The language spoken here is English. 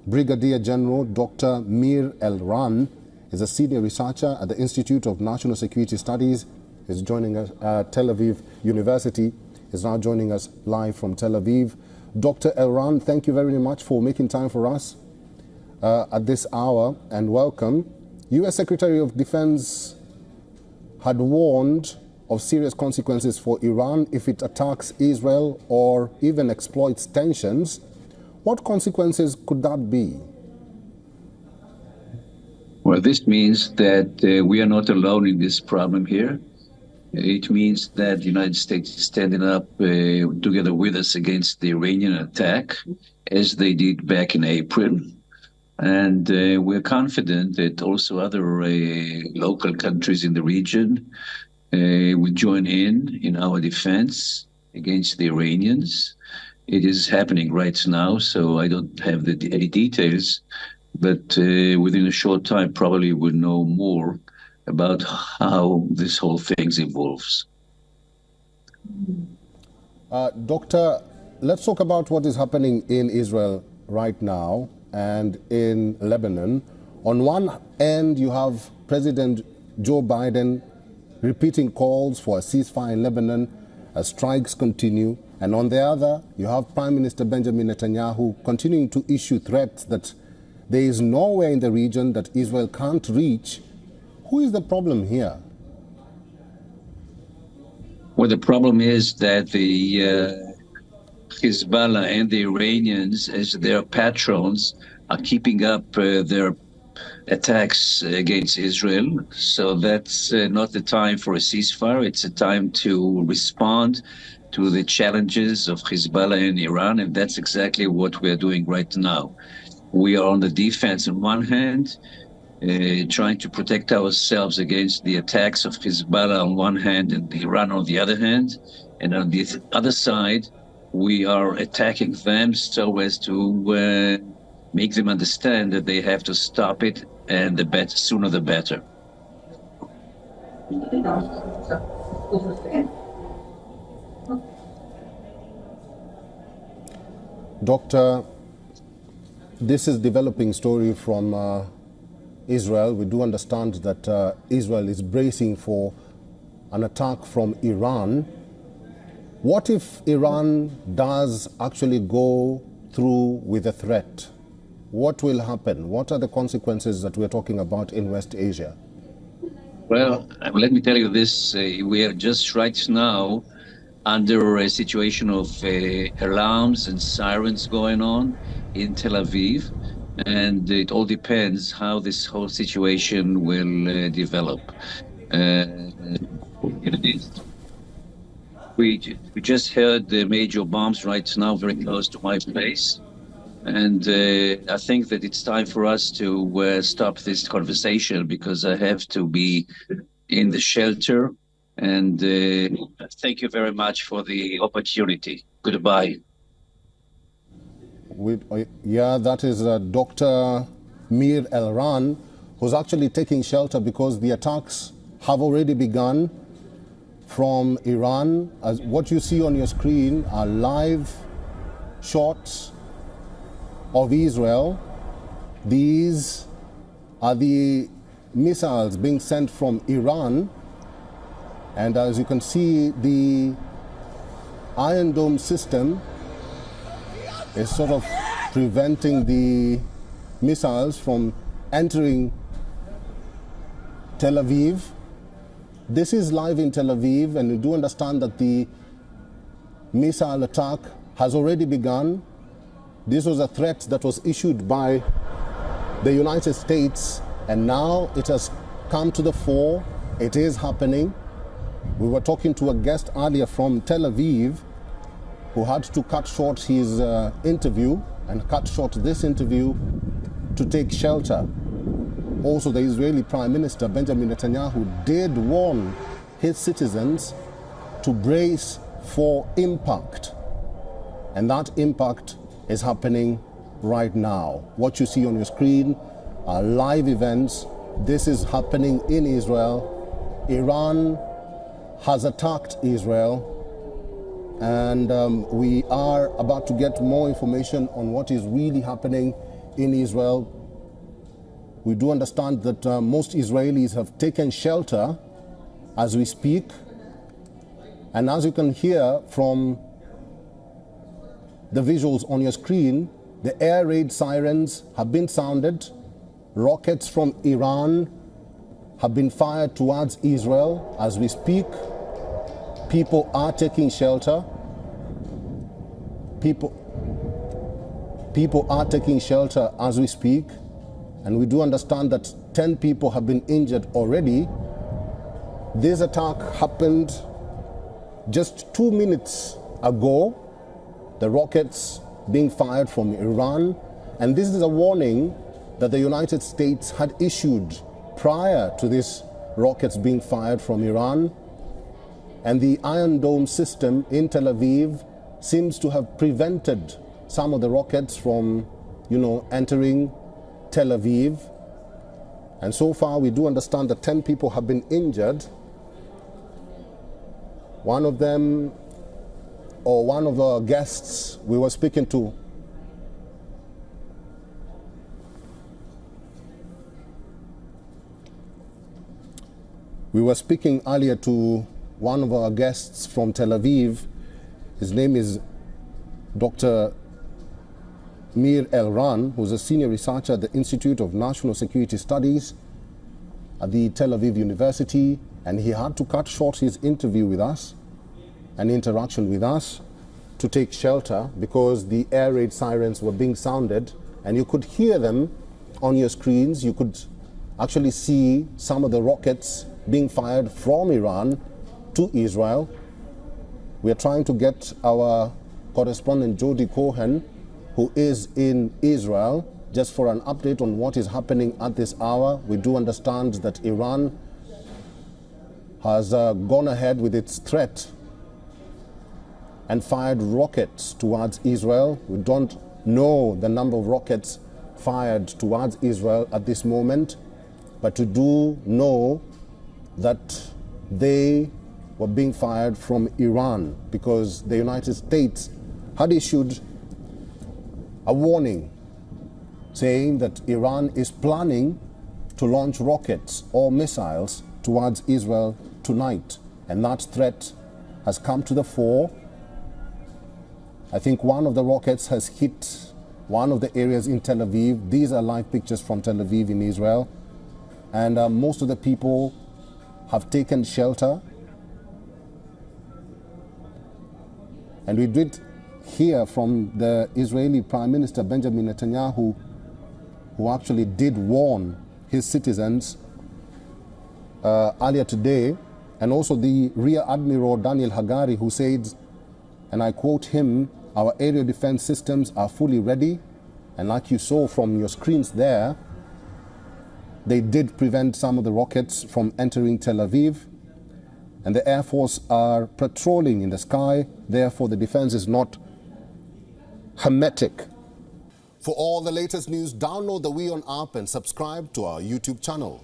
Brigadier General Dr. Mir Elan is a senior researcher at the Institute of National Security Studies. He's joining us at Tel Aviv University. He's now joining us live from Tel Aviv. Dr. Elan, thank you very much for making time for us at this hour, and welcome. U.S. Secretary of Defense had warned of serious consequences for Iran if it attacks Israel or even exploits tensions. What consequences could that be? Well, this means that we are not alone in this problem here. It means that the United States is standing up together with us against the Iranian attack, as they did back in April. And we're confident that also other local countries in the region will join in our defense against the Iranians. It is happening right now, so I don't have any details, but within a short time probably we'll know more about how this whole thing evolves. Doctor, let's talk about what is happening in Israel right now and in Lebanon. On one end, you have President Joe Biden repeating calls for a ceasefire in Lebanon as strikes continue. And on the other, you have Prime Minister Benjamin Netanyahu continuing to issue threats that there is nowhere in the region that Israel can't reach. Who is the problem here? Well, the problem is that the Hezbollah and the Iranians, as their patrons, are keeping up their attacks against Israel. So that's not the time for a ceasefire. It's a time to respond to the challenges of Hezbollah and Iran, and that's exactly what we're doing right now. We are on the defense on one hand, trying to protect ourselves against the attacks of Hezbollah on one hand and Iran on the other hand. And on the other side, we are attacking them so as to make them understand that they have to stop it, and the sooner the better. Doctor, this is developing story from Israel. We do understand that Israel is bracing for an attack from Iran. What if Iran does actually go through with a threat? What will happen? What are the consequences that we're talking about in West Asia? Well, let me tell you this. We are just right now under a situation of alarms and sirens going on in Tel Aviv. And it all depends how this whole situation will develop. We just heard the major bombs right now very close to my place. And I think that it's time for us to stop this conversation, because I have to be in the shelter. And thank you very much for the opportunity. Goodbye. Yeah, that is Dr. Mir Elan, who's actually taking shelter because the attacks have already begun from Iran. As what you see on your screen are live shots of Israel. These are the missiles being sent from Iran. And as you can see, the Iron Dome system is sort of preventing the missiles from entering Tel Aviv. This is live in Tel Aviv, and you do understand that the missile attack has already begun. This was a threat that was issued by the United States, and now it has come to the fore. It is happening. We were talking to a guest earlier from Tel Aviv who had to cut short his interview and cut short this interview to take shelter. Also, the Israeli Prime Minister Benjamin Netanyahu did warn his citizens to brace for impact. And that impact is happening right now. What you see on your screen are live events. This is happening in Israel. Iran has attacked Israel. And we are about to get more information on what is really happening in Israel. We do understand that most Israelis have taken shelter as we speak. And as you can hear from the visuals on your screen, the air raid sirens have been sounded. Rockets from Iran have been fired towards Israel as we speak. People are taking shelter. People are taking shelter as we speak. And we do understand that 10 people have been injured already. This attack happened just 2 minutes ago. The rockets being fired from Iran. And this is a warning that the United States had issued prior to these rockets being fired from Iran. And the Iron Dome system in Tel Aviv seems to have prevented some of the rockets from, entering Tel Aviv. And so far we do understand that 10 people have been injured. One of them, or one of our guests we were speaking to, earlier to one of our guests from Tel Aviv. His name is Dr. Mir Elan, who's a senior researcher at the Institute of National Security Studies at the Tel Aviv University, and he had to cut short his interview with us, an interaction with us, to take shelter because the air raid sirens were being sounded, and you could hear them on your screens. You could actually see some of the rockets being fired from Iran to Israel. We are trying to get our correspondent Jody Cohen, who is in Israel, just for an update on what is happening at this hour. We do understand that Iran has gone ahead with its threat and fired rockets towards Israel. We don't know the number of rockets fired towards Israel at this moment, but we do know that they were being fired from Iran because the United States had issued a warning saying that Iran is planning to launch rockets or missiles towards Israel tonight. And that threat has come to the fore. I think one of the rockets has hit one of the areas in Tel Aviv. These are live pictures from Tel Aviv in Israel. And most of the people have taken shelter. And we did hear from the Israeli Prime Minister Benjamin Netanyahu, who actually did warn his citizens earlier today, and also the Rear Admiral Daniel Hagari, who said, and I quote him, "Our aerial defense systems are fully ready." And like you saw from your screens there, they did prevent some of the rockets from entering Tel Aviv. And the Air Force are patrolling in the sky. Therefore, the defense is not hermetic. For all the latest news, download the WION app and subscribe to our YouTube channel.